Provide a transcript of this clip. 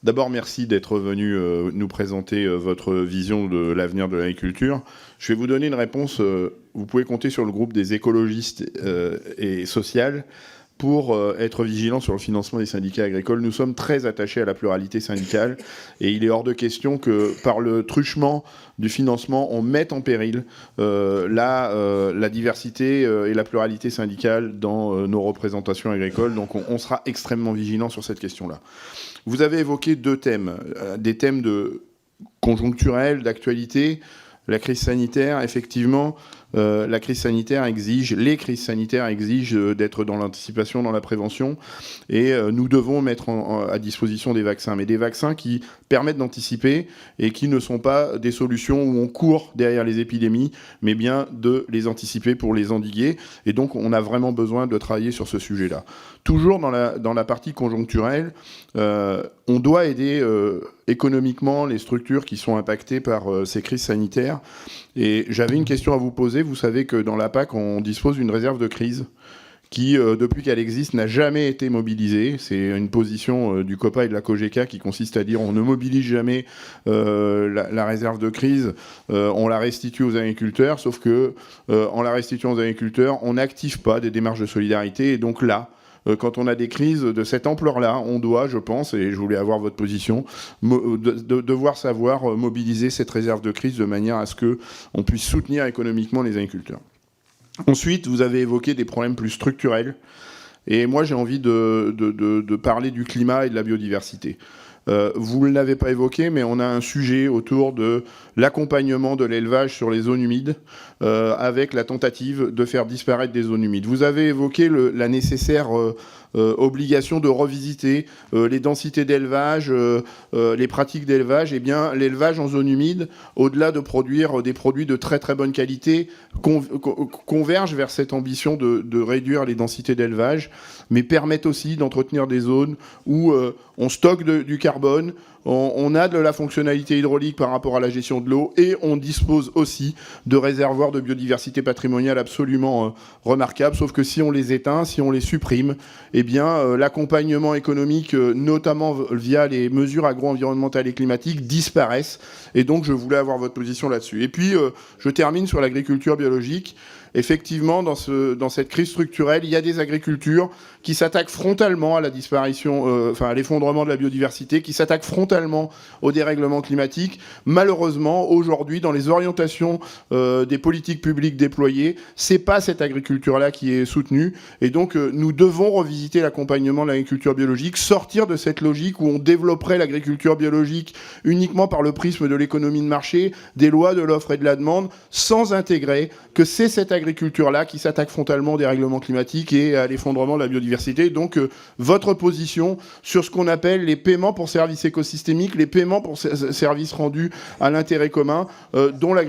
D'abord, merci d'être venu nous présenter votre vision de l'avenir de l'agriculture. Je vais vous donner une réponse. Vous pouvez compter sur le groupe des écologistes et social pour être vigilant sur le financement des syndicats agricoles. Nous sommes très attachés à la pluralité syndicale et il est hors de question que par le truchement du financement, on mette en péril la diversité et la pluralité syndicale dans nos représentations agricoles. Donc on sera extrêmement vigilant sur cette question-là. Vous avez évoqué deux thèmes, des thèmes conjoncturels, d'actualité. La crise sanitaire, effectivement, les crises sanitaires exigent d'être dans l'anticipation, dans la prévention, et nous devons mettre à disposition des vaccins, mais des vaccins qui permettent d'anticiper et qui ne sont pas des solutions où on court derrière les épidémies, mais bien de les anticiper pour les endiguer. Et donc, on a vraiment besoin de travailler sur ce sujet-là. Toujours dans la partie conjoncturelle, on doit aider économiquement les structures qui sont impactées par ces crises sanitaires. Et j'avais une question à vous poser. Vous savez que dans la PAC, on dispose d'une réserve de crise qui, depuis qu'elle existe, n'a jamais été mobilisée. C'est une position du COPA et de la COGECA qui consiste à dire on ne mobilise jamais la réserve de crise, on la restitue aux agriculteurs, sauf que en la restituant aux agriculteurs, on n'active pas des démarches de solidarité. Et donc là, quand on a des crises de cette ampleur-là, on doit, je pense, et je voulais avoir votre position, devoir savoir mobiliser cette réserve de crise de manière à ce qu'on puisse soutenir économiquement les agriculteurs. Ensuite, vous avez évoqué des problèmes plus structurels. Et moi, j'ai envie de parler du climat et de la biodiversité. Vous ne l'avez pas évoqué, mais on a un sujet autour de l'accompagnement de l'élevage sur les zones humides, avec la tentative de faire disparaître des zones humides. Vous avez évoqué la nécessaire obligation de revisiter les densités d'élevage, les pratiques d'élevage. Eh bien, l'élevage en zone humide, au-delà de produire des produits de très très bonne qualité, converge vers cette ambition de réduire les densités d'élevage, mais permettent aussi d'entretenir des zones où on stocke du carbone, on a de la fonctionnalité hydraulique par rapport à la gestion de l'eau et on dispose aussi de réservoirs de biodiversité patrimoniale absolument remarquables, sauf que si on les éteint, si on les supprime, eh bien l'accompagnement économique, notamment via les mesures agro-environnementales et climatiques, disparaissent. Et donc je voulais avoir votre position là-dessus. Et puis je termine sur l'agriculture biologique. Effectivement, dans cette crise structurelle, il y a des agricultures qui s'attaquent frontalement à la disparition, à l'effondrement de la biodiversité, qui s'attaquent frontalement au dérèglement climatique. Malheureusement, aujourd'hui, dans les orientations des politiques publiques déployées, c'est pas cette agriculture-là qui est soutenue. Et donc, nous devons revisiter l'accompagnement de l'agriculture biologique, sortir de cette logique où on développerait l'agriculture biologique uniquement par le prisme de l'économie de marché, des lois de l'offre et de la demande, sans intégrer que c'est cette agriculture-là qui s'attaque frontalement au dérèglement climatique et à l'effondrement de la biodiversité. Donc, votre position sur ce qu'on appelle les paiements pour services écosystémiques, les paiements pour services rendus à l'intérêt commun, dont l'agriculture